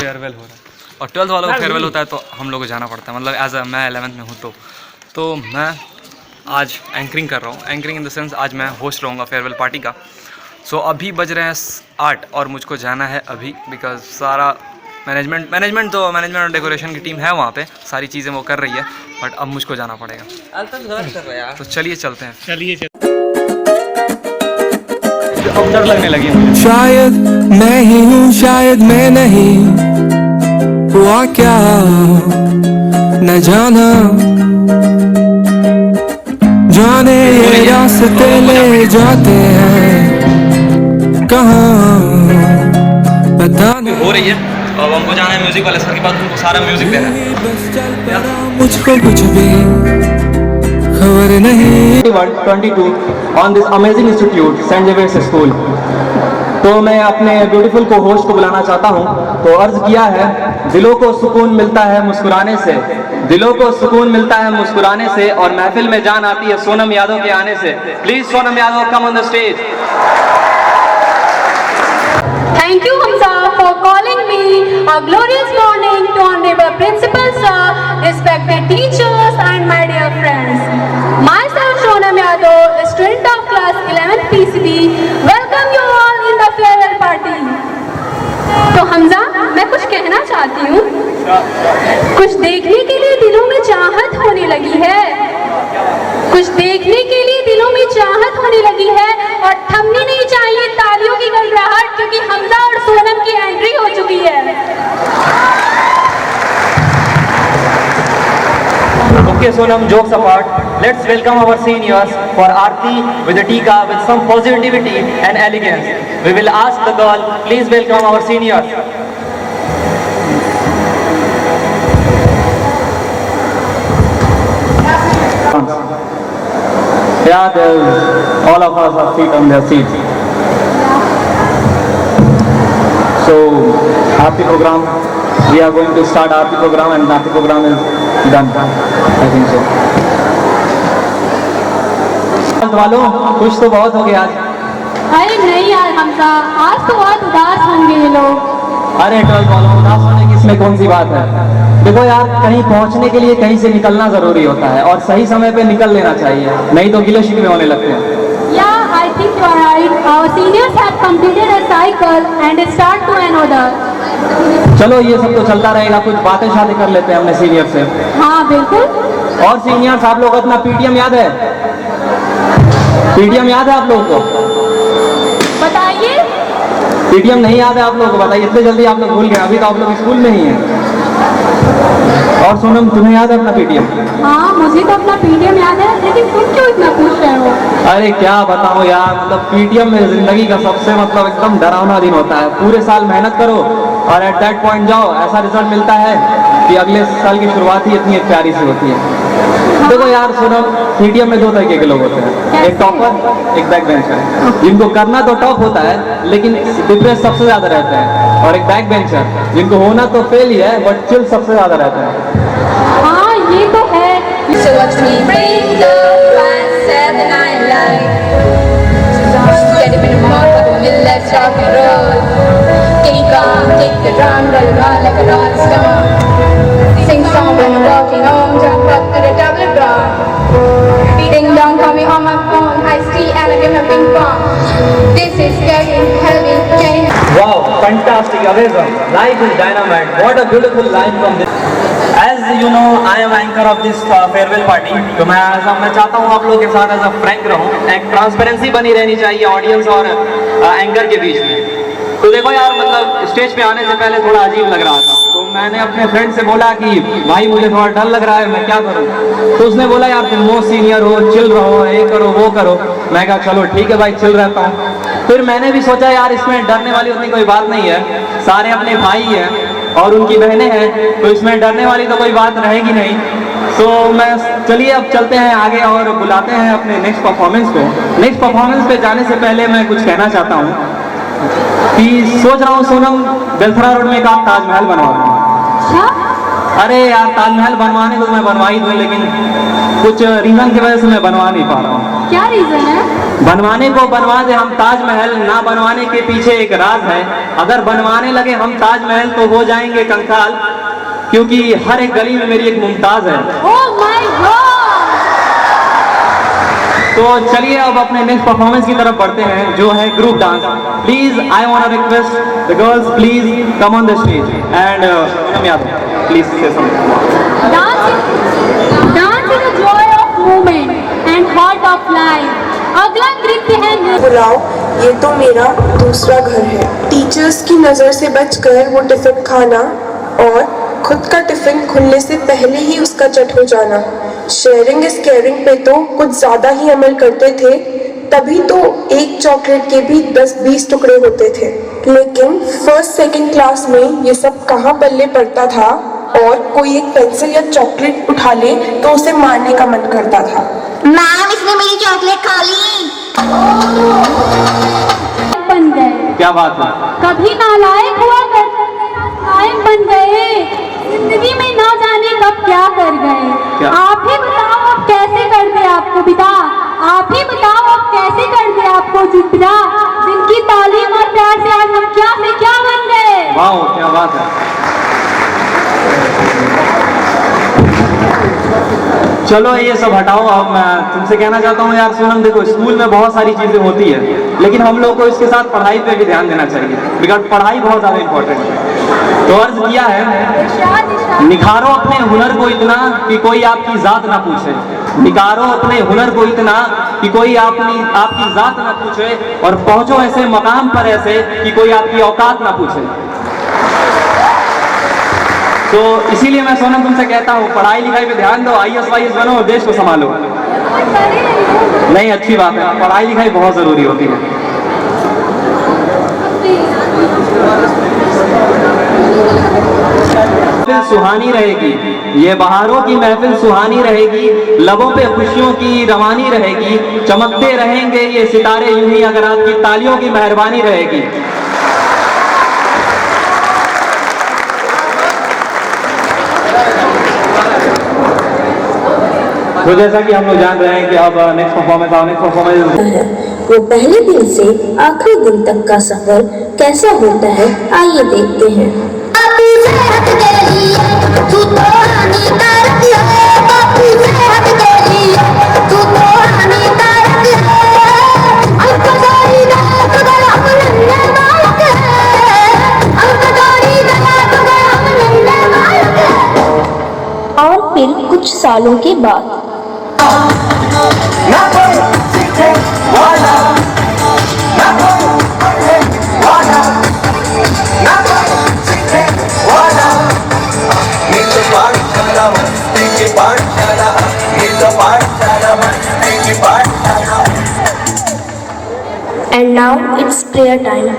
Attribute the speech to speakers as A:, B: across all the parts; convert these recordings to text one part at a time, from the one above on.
A: Farewell हो रहा है और 12th वालों का फेयरवेल होता है तो हम लोग को जाना पड़ता है। मतलब एज अ मैं 11th में हूँ तो मैं आज एंकरिंग कर रहा हूँ। एंकरिंग इन द सेंस आज मैं होस्ट रहूँगा फेयरवेल पार्टी का। सो अभी बज रहे हैं 8 और मुझको जाना है अभी, बिकॉज सारा मैनेजमेंट और डेकोरेशन की टीम है वहाँ पे, सारी चीज़ें वो कर रही है, बट अब मुझको जाना पड़ेगा। तो चलिए चलते हैं। अब डर लगने लगी मुझे।
B: शायद मैं ही हूँ शायद मैं नहीं, हुआ क्या न जाना, जाने ये रास्ते ले जाते हैं कहाँ पता नहीं।
A: हो रही है, अब हमको जाना है म्यूजिक वाले सर के पास, उनको सारा म्यूजिक देना है।
B: मुझको कुछ भी खबर नहीं।
C: 22 on this amazing institute saint Xavier's school. तो मैं अपने ब्यूटीफुल को होस्ट को बुलाना चाहता हूँ। तो अर्ज किया है, दिलों को सुकून मिलता है मुस्कुराने से, दिलों को सुकून मिलता है मुस्कुराने से, और महफिल में जान आती है सोनम यादव के आने से। Please Sonam Yadav come on the stage.
D: Thank you, Hamza, for calling me. A glorious morning to honorable principal sir, respected teachers and my dear friends. Myself, Sonam Yadav, student of class 11th PCB, welcome you all in the farewell party. तो हमजा, मैं कुछ कहना चाहती हूँ। कुछ देखने के लिए दिलों में चाहत होने लगी है, कुछ देखने के लिए दिलों में चाहत होने लगी है, और थमनी नहीं चाहिए तालियों की गड़गड़ाहट, क्योंकि हमजा और सोनम की एंट्री हो चुकी है।
C: Okay, Sonam, jokes apart, let's welcome our seniors for Aarti with a tika with some positivity and elegance. We will ask the girl, please welcome our seniors. Yeah, all of us are seated on their seats. So, Aarti program, we are going to start Aarti program, and Aarti program is done. I think so. वालों, खुश तो बहुत हो गया आज।
D: अरे नहीं यार हमजा, आज तो बहुत उदास होंगे ये लोग।
C: अरे 12 वालों, उदास होने की इसमें कौन सी बात है। देखो यार, कहीं पहुंचने के लिए कहीं से निकलना जरूरी होता है, और सही समय पे निकल लेना चाहिए, नहीं तो गिले शिकवे होने लगते हैं।
D: Yeah, I think you are right. Our seniors have completed a cycle and start to another.
C: चलो ये सब तो चलता रहेगा, कुछ बातें शादी कर लेते हैं अपने सीनियर से।
D: हाँ बिल्कुल।
C: और सीनियर्स, आप लोग अपना पीटीएम याद है? पीटीएम याद है आप लोगों को?
D: बताइए।
C: पीटीएम नहीं याद है आप लोगों को? बताइए, इतने जल्दी आप लोग भूल गए, अभी तो आप लोग स्कूल में ही हैं। और सोनम, तुम्हें याद है अपना पीटीएम?
D: हाँ, मुझे तो अपना पीटीएम याद है, लेकिन तुम क्यों इतना पूछ रहे हो?
C: अरे क्या बताओ यार, मतलब पीटीएम में जिंदगी का सबसे मतलब एकदम डरावना दिन होता है। पूरे साल मेहनत करो और एट दैट पॉइंट जाओ, ऐसा रिजल्ट मिलता है कि अगले साल की शुरुआत ही इतनी प्यारी सी होती है। देखो यार सोनम, पीटीएम में 2 तरीके के लोग होते हैं, एक टॉपर, एक बैक बेंचर। जिनको करना तो टॉप होता है, लेकिन डिप्रेस सबसे ज्यादा रहते हैं, और एक बैक बेंचर जिनको होना तो फेल ही है, बट चिल सबसे ज्यादा रहता है।
D: हाँ ये तो है।
E: So watch me bring the fans Saturday Night Live. Get him in the motherfucking let's rock and roll. Kick on, kick the drum, roll around like a rolling stone. Sing song when you're walking home, jump up to the double drum. Ding dong, call me on my phone, I see and I give my ping pong. This is getting heavy, getting.
C: Wow, fantastic, amazing. Life is dynamite. What a beautiful line from this. As you know, I am anchor of this farewell party. तो मैं चाहता हूँ आप लोगों के साथ as a Frank रहूँ। एक ट्रांसपेरेंसी बनी रहनी चाहिए ऑडियंस और एंकर के बीच में। तो देखो यार, मतलब स्टेज पे आने से पहले थोड़ा अजीब लग रहा था, तो मैंने अपने फ्रेंड से बोला कि भाई मुझे थोड़ा डर लग रहा है, मैं क्या करूँ? तो उसने बोला यार तुम मोस्ट सीनियर हो, चिल रहो, ये करो वो करो। मैं कहा चलो ठीक है भाई, चिल रहता हूँ। फिर मैंने भी सोचा यार इसमें डरने वाली उतनी कोई बात नहीं है, सारे अपने भाई हैं और उनकी बहनें हैं, तो इसमें डरने वाली तो कोई बात रहेगी नहीं। तो मैं चलिए अब चलते हैं आगे और बुलाते हैं अपने नेक्स्ट परफॉर्मेंस को। नेक्स्ट परफॉर्मेंस पे जाने से पहले मैं कुछ कहना चाहता हूँ कि सोच रहा हूँ सोनम, बेलथरा रोड में एक आप ताजमहल बनवा दूँ। अरे यार, ताजमहल बनवाने को मैं बनवा ही दूँ, लेकिन कुछ रीजन की वजह से मैं बनवा नहीं पा रहा हूँ।
D: क्या रीजन है?
C: बनवाने को बनवा दे हम ताजमहल, ना बनवाने के पीछे एक राज है। अगर बनवाने लगे हम ताजमहल तो हो जाएंगे कंकाल, क्योंकि हर एक गली में मेरी एक मुमताज है।
D: Oh my God!
C: तो चलिए अब अपने नेक्स्ट परफॉर्मेंस की तरफ बढ़ते हैं, जो है group dance. Please I want to request the girls, please come on the stage and Poonam Yadav please say something.
D: Dance is the joy of movement and heart of life. अगला नृत्य है
F: बुलाओ, ये तो मेरा दूसरा घर है। टीचर्स की नज़र से बचकर वो टिफिन खाना और खुद का टिफिन खुलने से पहले ही उसका चट हो जाना। शेयरिंग इज केयरिंग पे तो कुछ ज़्यादा ही अमल करते थे, तभी तो एक चॉकलेट के भी 10-20 टुकड़े होते थे। लेकिन फर्स्ट सेकंड क्लास में ये सब कहाँ पल्ले पड़ता था, और कोई एक पेंसिल या चॉकलेट उठा ले तो उसे मारने का मन करता था।
G: मैम, इसने मेरी चॉकलेट खा ली।
D: बन गए।
C: क्या बात है।
D: कभी नालायक हुआ करते थे, नालायक बन गए। जिंदगी में ना जाने कब क्या कर गए।
C: क्या?
D: आप ही बताओ अब कैसे कर दे आपको पिता, आप ही बताओ अब कैसे कर दे आपको पिता, जिनकी तालीम और प्यार से आज हम क्या से क्या बन गए।
C: वाह क्या बात है। चलो ये सब हटाओ, अब मैं तुमसे कहना चाहता हूँ यार सोनम, देखो स्कूल में बहुत सारी चीजें होती है, लेकिन हम लोग को इसके साथ पढ़ाई पे भी ध्यान देना चाहिए, बिकॉज पढ़ाई बहुत ज्यादा इंपॉर्टेंट है। तो अर्ज किया है, निखारो अपने हुनर को इतना कि कोई आपकी जात ना पूछे, निखारो अपने हुनर को इतना कि कोई आपकी जात ना पूछे, और पहुंचो ऐसे मकाम पर ऐसे कि कोई आपकी औकात ना पूछे। तो इसीलिए मैं सोनम तुमसे कहता हूँ, पढ़ाई लिखाई पे ध्यान दो, IAS वाईएस बनो और देश को संभालो। नहीं, अच्छी बात है, पढ़ाई लिखाई बहुत जरूरी होती है। महफिल सुहानी रहेगी, ये बहारों की महफिल सुहानी रहेगी, लबों पे खुशियों की रवानी रहेगी, चमकते रहेंगे ये सितारे यूं ही अगर आपकी तालियों की मेहरबानी रहेगी। तो जैसा कि हम लोग जान रहे हैं कि अब नेक्स्ट परफॉर्मेंस
G: वो पहले दिन से आखिरी दिन तक का सफर कैसा होता है, आइए देखते हैं। और फिर कुछ सालों के बाद and now it's prayer time.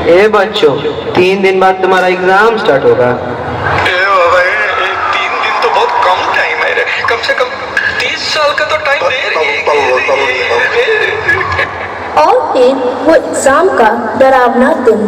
H: ए बच्चों, 3 दिन बाद तुम्हारा एग्जाम स्टार्ट होगा।
I: 3 दिन तो बहुत कम टाइम है रे, कम से कम 30 साल का तो टाइम दे रही है।
G: और फिर वो एग्जाम का डरावना दिन।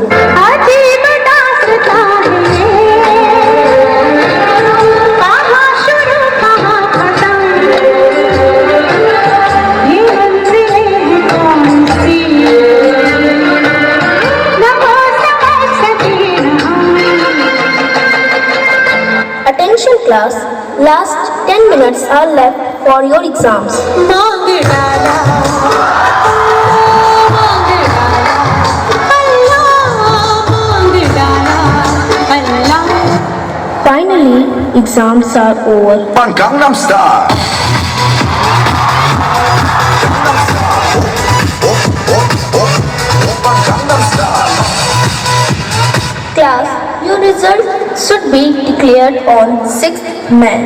G: Last 10 minutes are left for your exams.
D: मांग डाला
G: Finally, exams are over.
I: Gangnam Style.
G: Class, your result should be declared on 6th May.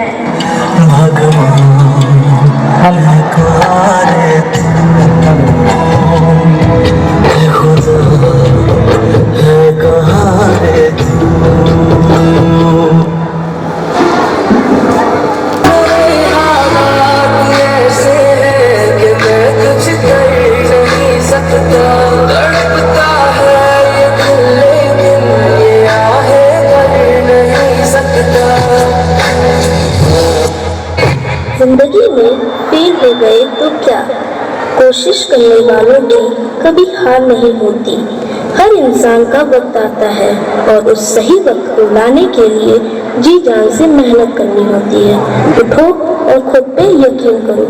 G: जिंदगी में फेल हो गए तो क्या, कोशिश करने वालों की कभी हार नहीं होती। हर इंसान का वक्त आता है और उस सही वक्त को लाने के लिए जी जान से मेहनत करनी होती है। उठो और खुद पे यकीन करो।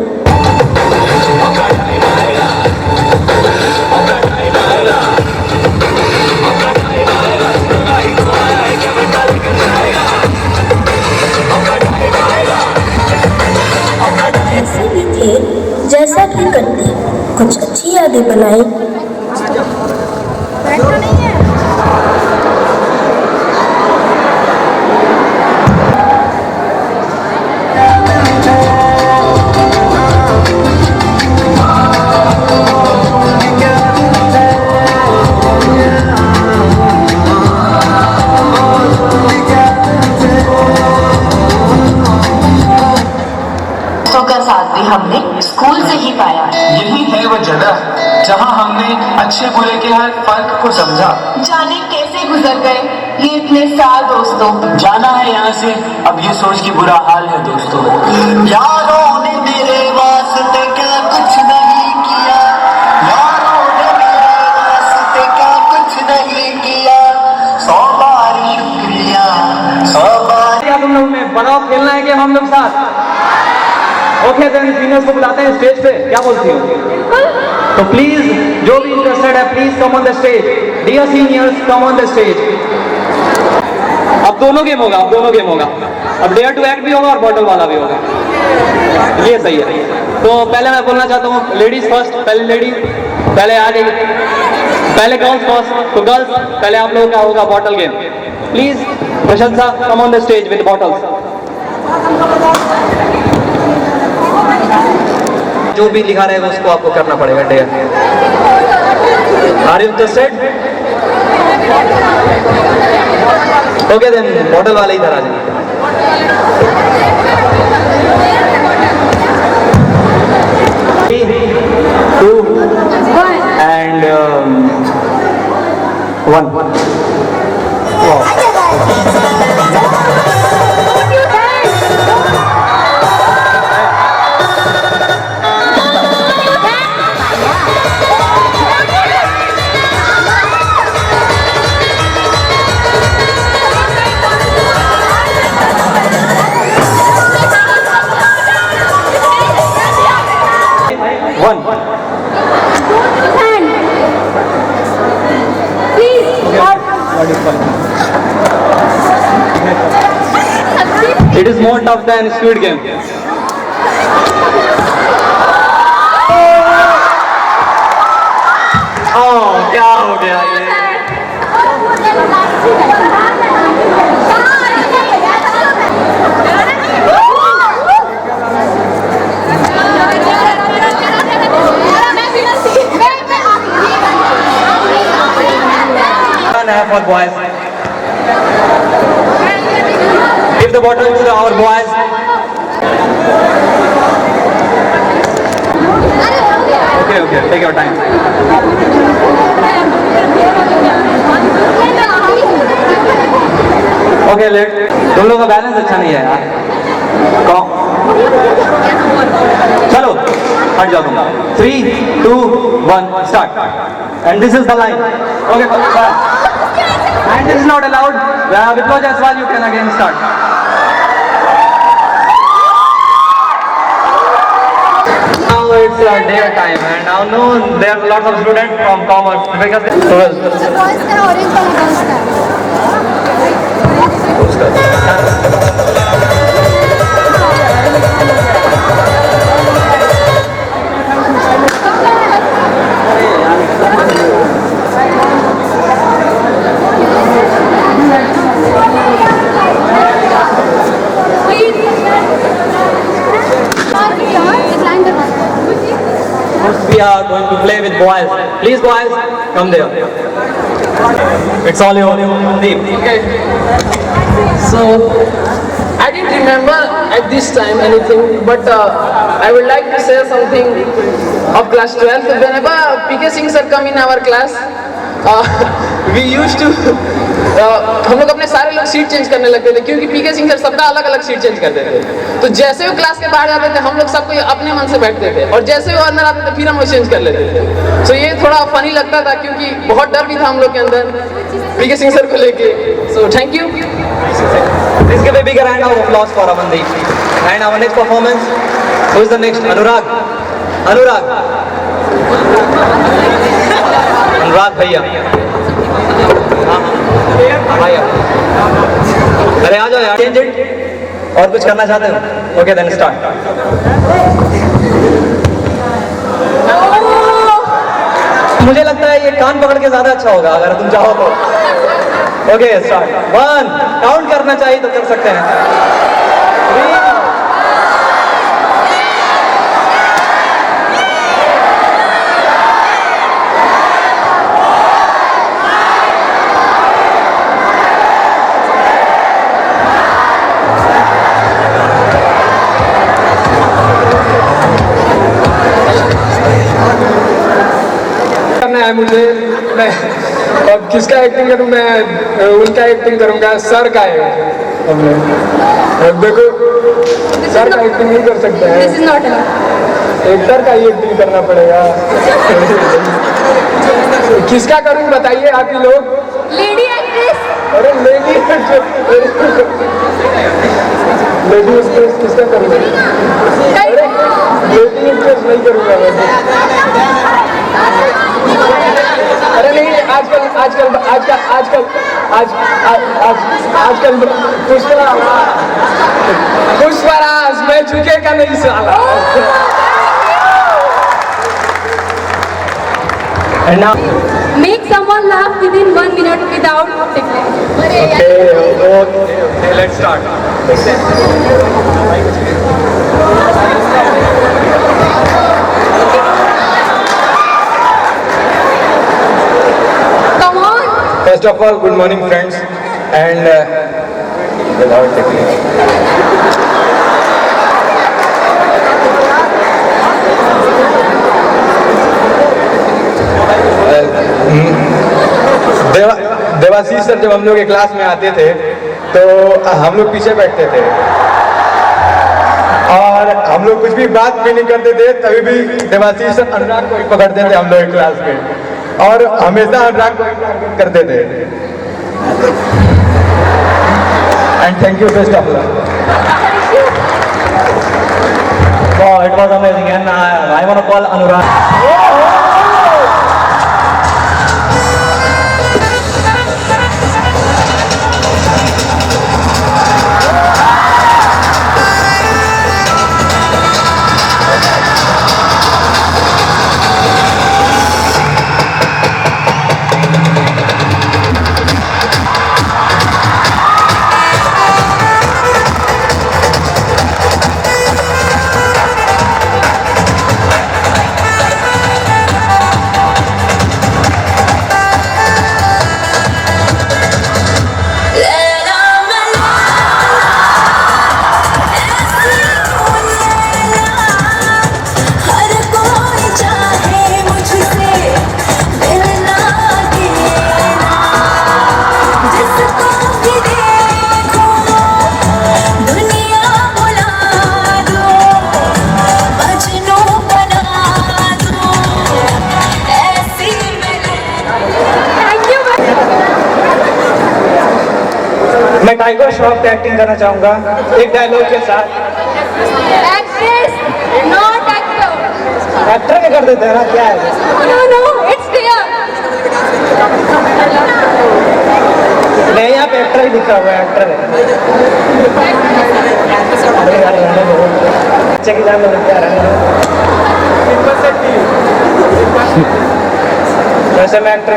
G: ऐसे भी थे जैसा कि करते, कुछ अच्छी यादें बनाई।
J: का साथ भी हमने स्कूल से ही पाया।
I: यही है वो जगह जहां हमने अच्छे बुरे के हर फर्क को समझा।
J: जाने कैसे गुजर गए ये इतने साल दोस्तों।
C: जाना है यहाँ से अब ये सोच के बुरा हाल है दोस्तों।
I: यारों ने मेरे वास्ते क्या कुछ नहीं किया, यारों ने मेरे वास्ते क्या कुछ नहीं किया, 100 बार शुक्रिया 100 बार।
C: क्या तुम लोग में बनाओ खेलना है कि हम लोग साथ? ओके देन सीनियर्स को बुलाते हैं स्टेज पे, क्या बोलती हो? तो प्लीज जो भी इंटरेस्टेड है please come on the stage. Dear seniors come on the stage. अब दोनों गेम होगा, अब डेयर टू एक्ट भी होगा और बॉटल वाला भी होगा। ये सही है। तो पहले मैं बोलना चाहता हूँ लेडीज फर्स्ट। पहले लेडी पहले आ गई, पहले गर्ल्स फर्स्ट। तो गर्ल्स पहले आप लोगों का होगा bottle game. Please Prashansa come on the stage with bottles. जो भी लिखा रहेगा उसको आपको करना पड़ेगा dare. Are you interested? Okay then bottle वाले इधर आ जाइए। Two and 1। It is more tough than Squid Game. Oh, क्या हो गया ये? For boys. Give the bottle to our boys. Okay, take your time. Okay, तुम लोगों का बैलेंस अच्छा नहीं है यार। चलो हट जाओ तुम। 3, 2, 1 start. And this is the line. Okay, fine. And this is not allowed. With Jaiswal you can again start. our day time, and now know there are lots of students from commerce because we are going to play with boys. Please, boys, come there. It's all your Deep.
K: Okay. So, I didn't remember at this time anything, but I would like to say something of class 12. Whenever PK Singh sir come in our class, we used to हम लोग अपने सारे लोग seat change करने लगते थे क्योंकि पीके Singh sir सबका अलग अलग सीट चेंज करते थे। तो जैसे वो क्लास के बाहर जाते थे हम लोग सब कोई अपने मन से बैठते थे और जैसे वो अंदर आते थे फिर हम वो चेंज कर लेते थे। तो ये थोड़ा फनी लगता था क्योंकि बहुत डर भी था हम लोग के अंदर पीके सिंह सर को लेके। So thank you.
C: Please give a big round of applause for Amandeep. And our next performance, who is the next? Anurag. Anurag भैया। भैया अरे आ जाओ यार, चेंज इट। और कुछ करना चाहते हो? Okay then start. मुझे लगता है ये कान पकड़ के ज्यादा अच्छा होगा अगर तुम चाहो तो। Okay start. 1 काउंट करना चाहिए तो कर सकते हैं। 3
K: है मुझे मैं अब किसका एक्टिंग करूं? मैं उनका एक्टिंग करूंगा, सर का है। अब देखो सर का एक्टिंग नहीं कर सकते हैं, एक्टर का ही एक्टिंग करना पड़ेगा। किसका करूं बताइए आप ही लोग?
D: Lady actress.
K: अरे लेडी एक्ट्रेस किसका करूंगा? अरे लेडी एक्ट्रेस नहीं करूंगा मैं। अरे नहीं आजकल पुष्पराज मैं झुकेगा नहीं साला।
C: And now
D: Make someone laugh within 1 minute without tickling.
C: okay, let's start.
K: First of all, good morning friends and without technique. Devashish sir जब हम लोग के क्लास में आते थे तो हम लोग पीछे बैठते थे और हम लोग कुछ भी बात भी नहीं करते थे, तभी भी देवाशीष सर अनुराग को ही पकड़ते थे हम लोग क्लास में और हमेशा अनुराग को करते थे। And thank you best of luck.
C: Wow, it was amazing and I want to call Anurag. मैं टाइगर श्रॉफ की एक्टिंग करना चाहूंगा एक डायलॉग के साथ।
D: Actress, not actor.
C: ऐसे कर देते हैं ना, क्या है?
E: No, it's clear.
C: नहीं, यहाँ पे एक्टर ही लिखा हुआ है, एक्टर है। बच्चे की जान में लगता है। वैसे मैं एक्टर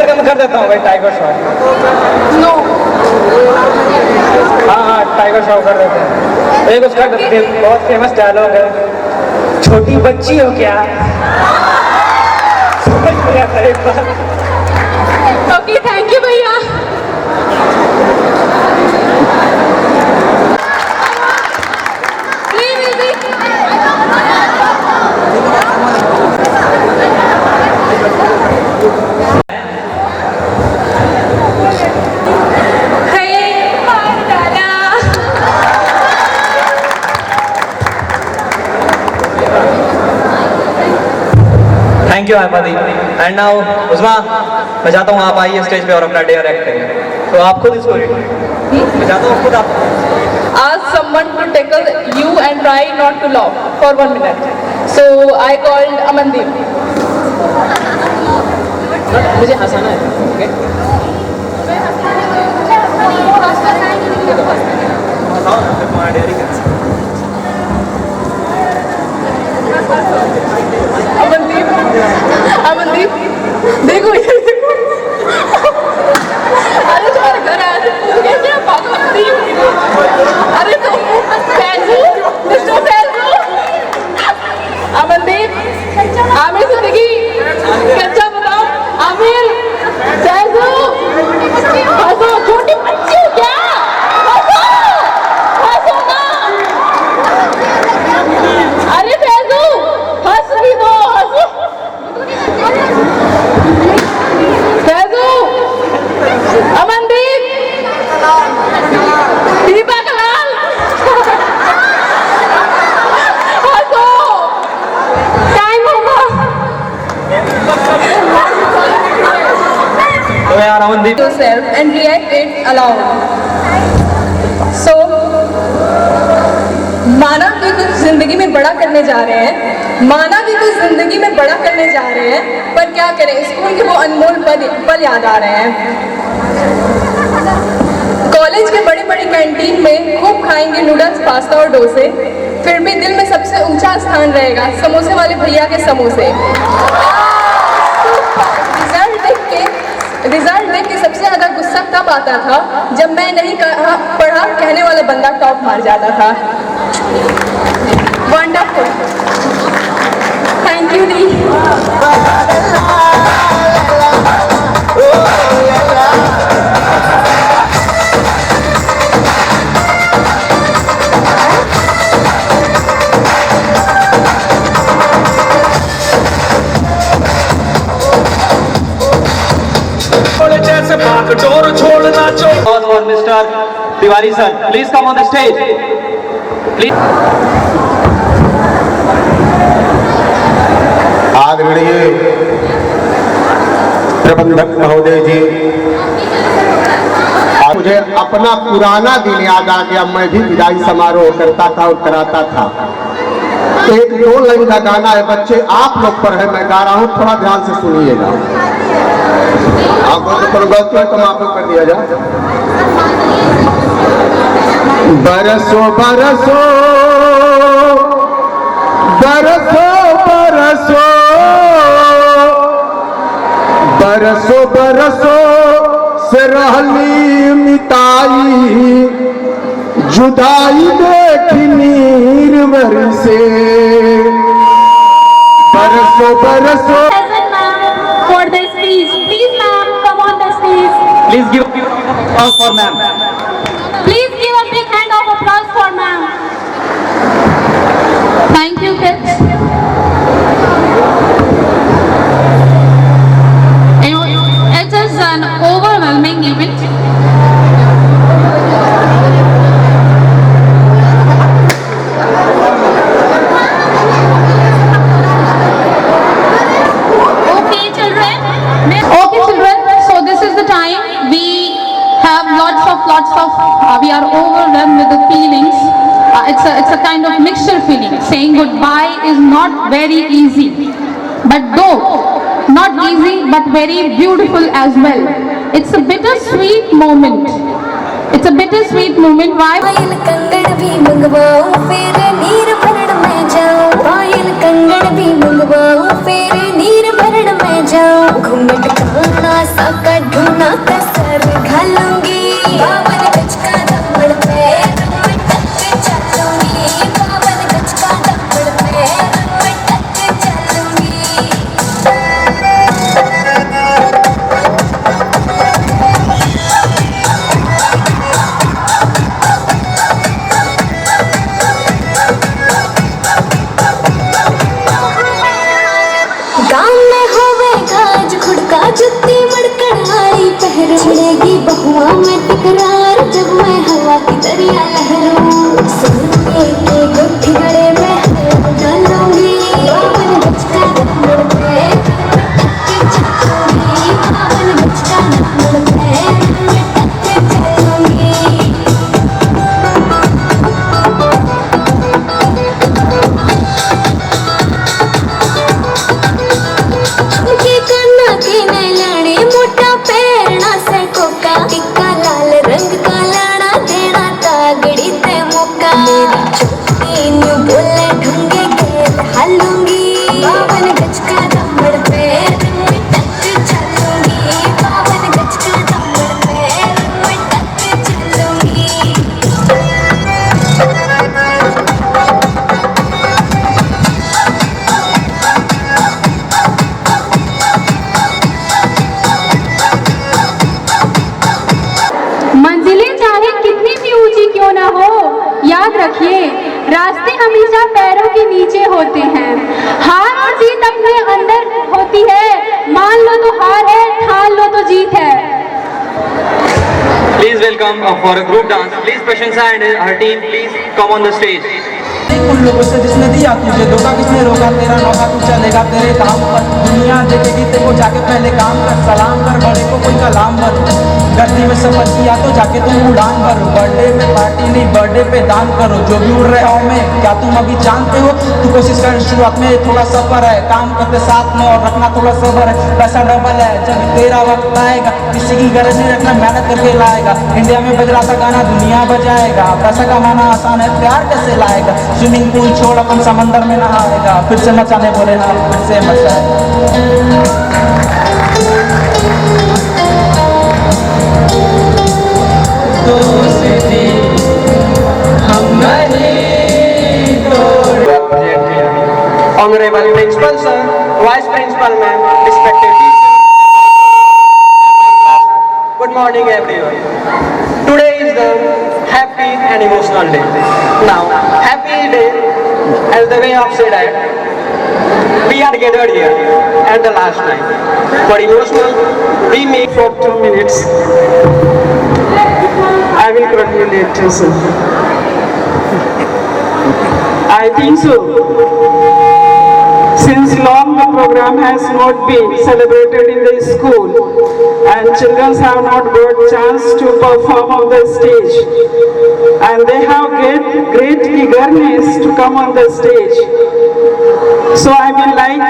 C: का मैं कर देता हूँ भाई, टाइगर श्रॉफ।
E: No.
C: हाँ, टाइगर श्रॉफ कर देते हैं। एक उसका बहुत फेमस डायलॉग है, छोटी बच्ची हो क्या? समझ में आता है एक बार।
E: Okay, thank you, भैया. Play music. Hey, Dada.
C: Thank you आयपा दी। एंड नाउ उस्मा, मैं चाहता हूँ आप आइए स्टेज पे और अपना डेयर एक्ट करें। तो आप खुद इसको मैं चाहता हूँ खुद आप
K: Ask someone to tackle you and try not to laugh for 1 minute. So I called Amandeep. मुझे हंसाना है, okay? अमनदीप, देखो ये देखो। अरे तुम्हारे घर आया था, क्या पागल अमनदीप? अरे तो फैजू, मिस्टर फैजू, अमनदीप, आमिर जिंदगी, कच्चा बताओ, आमिर, फैजू, हंसो, छोटी बच्ची हो क्या? हंसो, हंसो ना। अरे फैजू, हंस भी दो, हंसो। फैजू, अमनदीप, दीपक लाल, हंसो, टाइम होगा।
C: तो यार Amandeep
E: Yourself and react it aloud. So, माना कि कुछ जिंदगी में बड़ा करने जा रहे हैं, माना कि कुछ जिंदगी में बड़ा करने जा रहे हैं, पर क्या करें, स्कूल के वो अनमोल पल याद आ रहे हैं। कॉलेज के बड़ी बड़ी कैंटीन में खूब खाएंगे नूडल्स, पास्ता और डोसे, फिर भी दिल में सबसे ऊंचा स्थान रहेगा समोसे वाले भैया के समोसे। रिजल्ट देख के सबसे ज्यादा गुस्सा तब आता था जब मैं नहीं पढ़ा कहने वाला बंदा टॉप मार जाता था। वंडरफुल, थैंक यू दी।
C: और mister Tiwari sir, please come on the stage please.
L: आदरणीय प्रबंधक महोदय जी, मुझे अपना पुराना दिन याद आ गया। मैं भी विदाई समारोह करता था और कराता था। एक 2 लाइन का गाना है, बच्चे आप लोग पर है, मैं गा रहा हूँ, थोड़ा ध्यान से सुनिएगा। आपको तो गलती है तो माफ कर दिया जाए। बरसों बरसों बरसों बरसों बरसों बरसों से रहली मिटाई, जुदाई देखी नीर बरसे। बरसों बरसों
D: For the speech, please ma'am, come on the stage.
C: Please give applause for ma'am.
D: Please give a big hand of applause for ma'am. Thank you kids. It is an overwhelming event. saying goodbye is not very easy. But though not easy but very beautiful as well. It's a bittersweet moment. It's a bittersweet moment. Why?
E: पायल कंगन भी मंगवाओ फिर नीर भरण में जाओ, पायल कंगन भी मंगवाओ फिर नीर भरण में जाओ, घूंघट खाना साका ढूंढना कसर घालूंगी, बावन गज का दम्बड़ पे मटक चलूंगी, बावन गज का दम्बड़ पे मटक चलूंगी। गाँव में होवे गाज खुड़का जुत्ती मड़कड़ाई पहरो, छिड़ेगी बहुआ में तकरार जब मैं हवा की दरिया लहरूं, सोने के गुट्ठी गड़े में डालूंगी, बावन गज का दम्बड़ पे मटक चलूंगी, बावन गज का दम्बड़ पे मटक चलूंगी। के करना के नैलाने मोटा पैरना से कोका, टिक्का लाल रंग का लाना देना तागड़ी ते मौका, मेरी चुप्पी न्यू बोले ढूंगे गेल हालूंगी, बावन गज का दम्बड़ पे मटक चलूंगी, बावन गज का दम्बड़ पे मटक चलूंगी।
D: मंजिलें चाहे कितनी भी ऊंची क्यों ना हो, याद रखिए रास्ते हमेशा पैरों के नीचे होते हैं। हार और जीत अपने अंदर होती है, मान लो तो हार है, ठान लो तो जीत है।
C: Please welcome for a group dance. Please Prashangsa and her team, please come on the stage.
M: उन लोगों से जिसने दिया तुझे धोखा, किसने रोका तेरा नौका, तू चलेगा तेरे दाम पर, दुनिया देखेगी तेरे को, जाके पहले काम कर, सलाम कर बड़े को, कोई कलाम भर, गर्दी में सफर किया तो जाके तुम उड़ान भरो, बर्थडे पे पार्टी नहीं बर्थडे पे दान करो, जो भी उड़ रहे हो में क्या तुम अभी जानते हो, तू कोशिश कर, शुरुआत में थोड़ा सफर है, काम करते साथ में और रखना थोड़ा सबर है, पैसा डबल है जब तेरा वक्त आएगा, किसी की गरज नहीं रखना, मेहनत करके लाएगा, इंडिया में बज रहा था गाना दुनिया बजाएगा, पैसा कमाना आसान है प्यार कैसे लाएगा, स्विमिंग पूल छोड़ अपन समंदर में नहाएगा, फिर से मचाने बोले हाँ फिर से मचाएगा। दोस्ती हम नहीं तोड़ेंगे।
H: Honorable Principal Sir, Vice Principal Ma'am, respected teachers, good morning everyone. Today is the happy and emotional day. Now, happy day, as the way of said that we are gathered here at the last night. For emotional, we make for 2 minutes. I will congratulate you, sir.
N: I think so. Since long the program has not been celebrated in the school and children have not got chance to perform on the stage and they have great eagerness to come on the stage. So I would like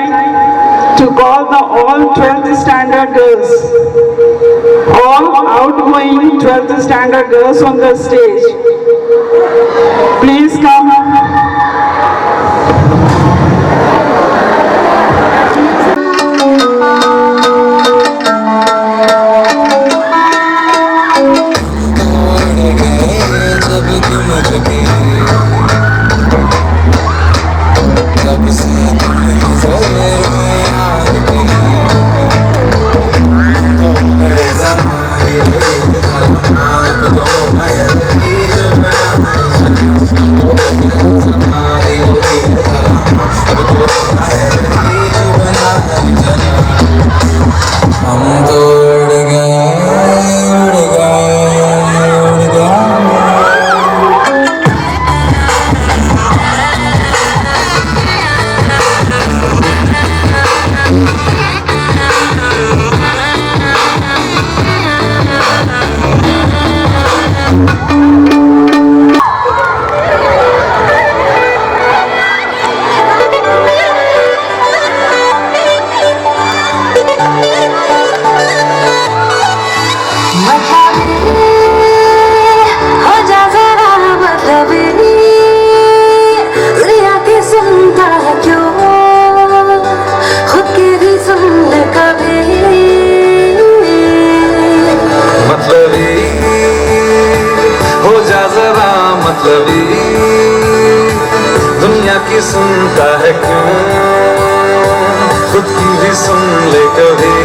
N: to call the all 12th standard girls, all outgoing 12th standard girls on the stage. Please come.
B: भी सुन ले कभी,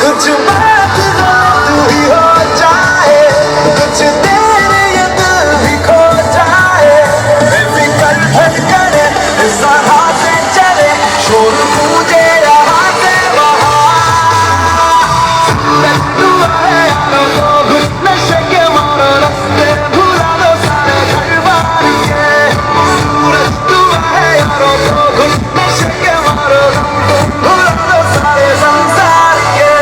B: कुछ बात तू ही हो जाए, कुछ देर ये दिल भी खो जाए, बेफिक्र धड़कने इस तरह से चले, शोर गूंजे यहाँ से वहाँ, तू है तो घुस नशे के मारो रास्ते भुला दो सारे घर बार के, सूरज तू है यारो तो घुस नशे के मारो रास्ते भुला दो सारे संसार के,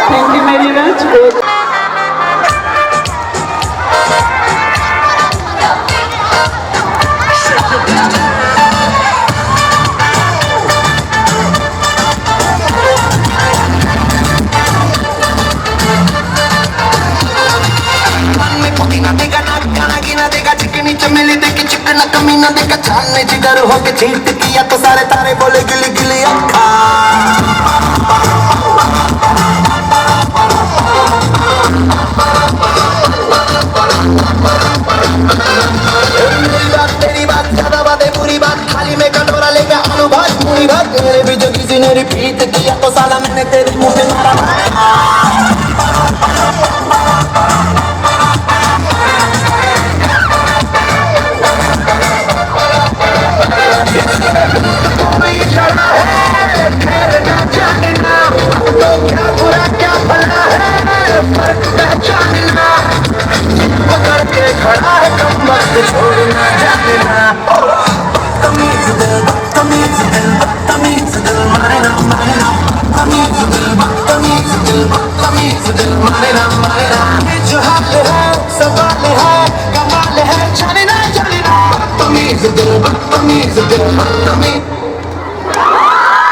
N: Thank you very much.
I: चिकनी चमेली देखी चिकना कमीना देखा छानने जिगर होके छींट किया तो सारे तारे बोले गिली गिली अखा, मेरी बात तेरी बात ज्यादा बातें बुरी बात, खाली में कटोरा लेके आलू भात पूरी भात, मेरे भी जो किसी ने रिपीट किया तो साला मैंने तेरे मुंह पे मारा।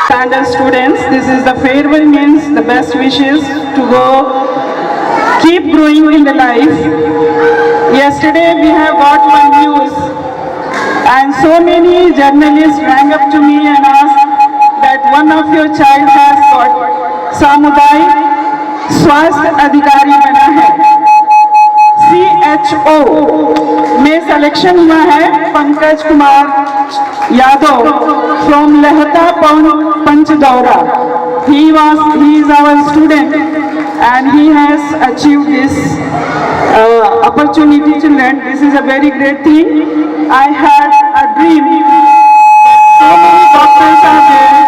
N: Standard students, this is the farewell means the best wishes to go keep growing in the life. Yesterday we have got one news and so many journalists rang up to me and asked that one of your child has got सामुदायिक स्वास्थ्य अधिकारी बना है, CHO में selection हुआ है Pankaj Kumar Yadav from Lehta Panchdaura. He is our student and he has achieved this opportunity to learn. This is a very great thing. I had a dream. So many doctors are there,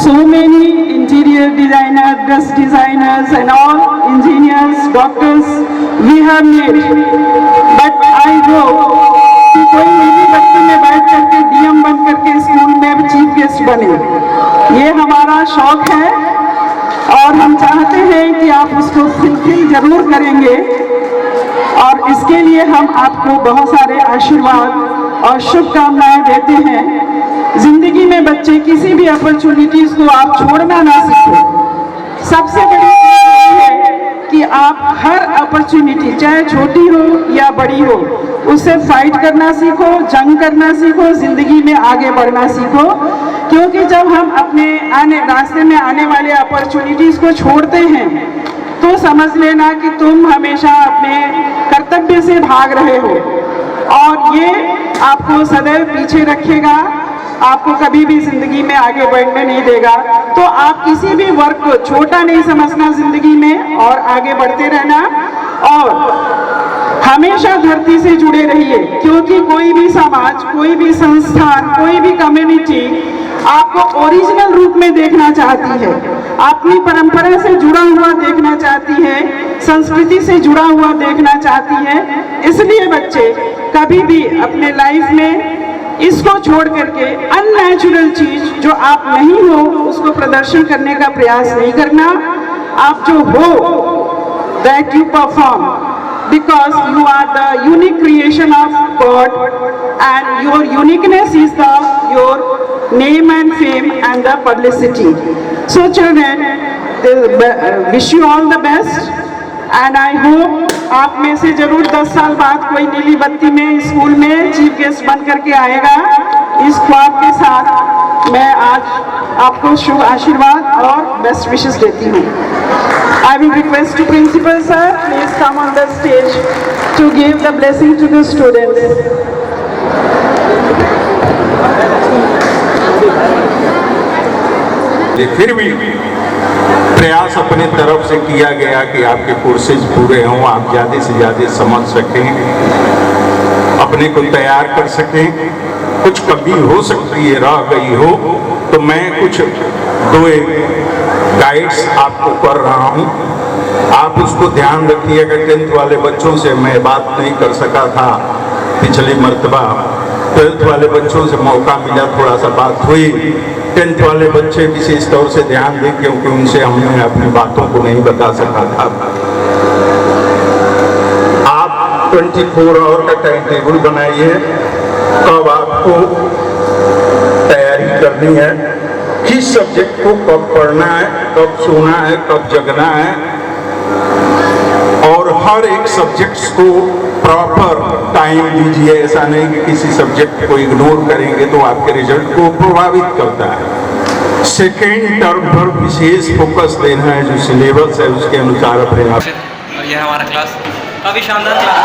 N: so many interior designers, dress designers and all engineers, doctors we have made. But I hope कि कोई मेरी बच्चे में बैठ करके DM बन करके school में चीफ गेस्ट बने, ये हमारा शौक है और हम चाहते हैं कि आप उसको फुलफिल जरूर करेंगे और इसके लिए हम आपको बहुत सारे आशीर्वाद और शुभकामनाएं देते हैं। जिंदगी में बच्चे किसी भी अपॉर्चुनिटीज को आप छोड़ना ना सीखो। सबसे बड़ी चीज ये है कि आप हर अपॉर्चुनिटी चाहे छोटी हो या बड़ी हो उससे फाइट करना सीखो, जंग करना सीखो, जिंदगी में आगे बढ़ना सीखो, क्योंकि जब हम अपने रास्ते में आने वाले अपॉर्चुनिटीज को छोड़ते हैं तो समझ लेना कि तुम हमेशा अपने कर्तव्य से भाग रहे हो और ये आपको सदैव पीछे रखेगा, आपको कभी भी जिंदगी में आगे बढ़ने नहीं देगा। तो आप किसी भी वर्क को छोटा नहीं समझना जिंदगी में और आगे बढ़ते रहना और हमेशा धरती से जुड़े रहिए, क्योंकि कोई भी समाज, कोई भी संस्थान, कोई भी कम्युनिटी आपको ओरिजिनल रूप में देखना चाहती है, अपनी परंपरा से जुड़ा हुआ देखना चाहती है, संस्कृति से जुड़ा हुआ देखना चाहती है। इसलिए बच्चे कभी भी अपने लाइफ में इसको छोड़ करके अननेचुरल चीज जो आप नहीं हो उसको प्रदर्शन करने का प्रयास नहीं करना। आप जो हो that you perform, because you are the unique creation of God and your uniqueness is your name and fame and the publicity. So children, wish you all the best and I hope आप में से जरूर 10 साल बाद कोई नीली बत्ती में स्कूल में चीफ गेस्ट बन करके आएगा। इस ख्वाब के साथ मैं आज आपको शुभ आशीर्वाद और बेस्ट विशेस देती हूँ। I will request to principal sir, please come on the stage to give the blessing to the students.
O: फिर भी प्रयास अपने तरफ से किया गया कि आपके कोर्सेज पूरे हों, आप ज़्यादा से ज़्यादा समझ सकें, अपने को तैयार कर सकें। कुछ कमी हो सकती है, रह गई हो, तो मैं कुछ 2 गाइड्स आपको कर रहा हूं, आप उसको ध्यान रखिएगा। 10th वाले बच्चों से मैं बात नहीं कर सका था पिछली मर्तबा, 12th वाले बच्चों से मौका मिला, थोड़ा सा बात हुई। 10th वाले बच्चे विशेष तौर से ध्यान दें, क्योंकि उनसे हमने अपनी बातों को नहीं बता सका था। आप 24 आवर का टाइम टेबल बनाइए, कब आपको तैयारी करनी है, किस सब्जेक्ट को कब पढ़ना है, कब सोना है, कब जगना है, और हर एक सब्जेक्ट्स को प्रॉपर टाइम दीजिए। ऐसा नहीं कि किसी सब्जेक्ट को इग्नोर करेंगे तो आपके रिजल्ट को प्रभावित करता है। सेकेंड टर्म पर विशेष फोकस देना है, जो सिलेबस है उसके अनुसार अपने आप।
A: यह हमारा क्लास काफ़ी शानदार क्लास,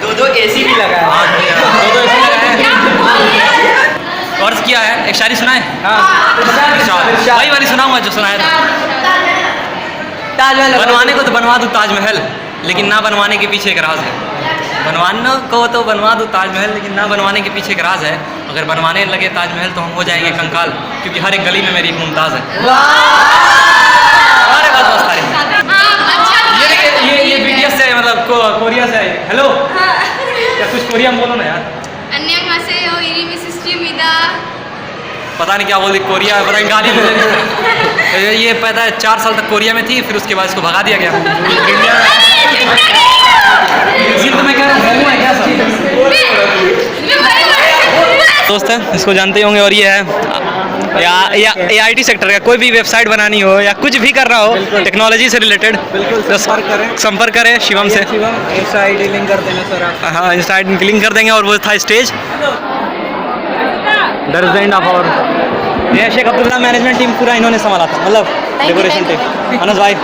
A: 2 AC भी लगा है, 2 AC लगा है। कोर्स किया है, एक शायरी सुनाए? वही वाली सुनाऊंगा जो सुनाया था। ताजमहल बनवाने को तो बनवा दूँ ताजमहल, लेकिन ना बनवाने के पीछे एक राज है। बनवाने को तो बनवा दूँ ताजमहल, लेकिन ना बनवाने के पीछे एक राज है। अगर बनवाने लगे ताजमहल तो हम हो जाएंगे कंकाल, क्योंकि हर एक गली में मेरी एक मुमताज़ है। अरे बस बस ये BTS से, मतलब कोरिया से। हेलो, या कुछ कोरिया में बोलो ना यार। पता नहीं क्या बोल दी, कोरिया पता नहीं गाली में। ये पता है 4 साल तक कोरिया में थी, फिर उसके बाद इसको भगा दिया गया। सिर्फ मैं कह रहा हूँ क्या दोस्त है, इसको जानते ही होंगे। और ये है या AIT सेक्टर का कोई भी वेबसाइट बनानी हो या कुछ भी कर रहा हो टेक्नोलॉजी से रिलेटेड, तो संपर्क करें शिवम से।
M: इंस्टा ID लिंक कर देना सर आप।
A: हाँ, इंस्टा ID लिंक कर देंगे। और वो था stage that is the end of hour. ये शेख अब्दुल्ला मैनेजमेंट टीम पूरा इन्होंने संभाला था, मतलब डेकोरेशन टीम। अनस भाई,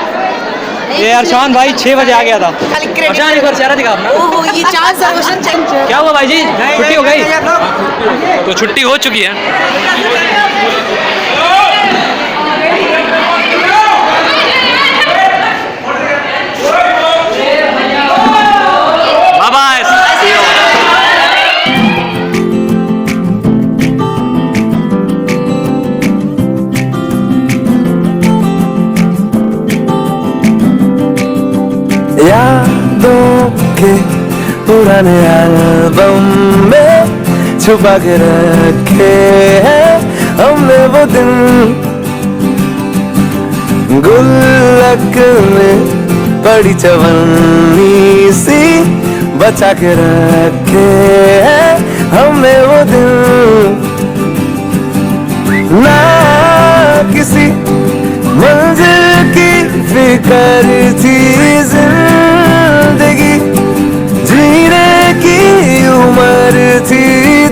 A: ये अरशान भाई 6 बजे आ गया था। अरशान एक बार चेहरा दिखा अपना।
P: ये
A: क्या हुआ भाई जी, छुट्टी हो गई? तो छुट्टी हो चुकी है। Bye bye.
B: यादों के पुराने एल्बम में छुपा के रखे हैं हमने वो दिन, गुल्लक में बड़ी चवन्नी सी बचा के रखे हैं हमने वो दिन। ना किसी मंजिल की फिक्र थी, जिंदगी जीने की उम्र थी,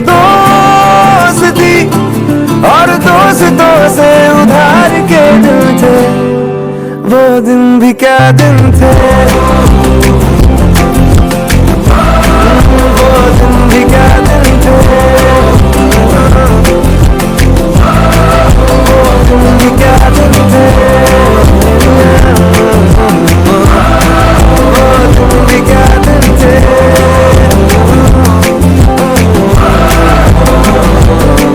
B: दोस्ती और दोस्तों से उधार के दिन थे, वो दिन भी क्या दिन थे।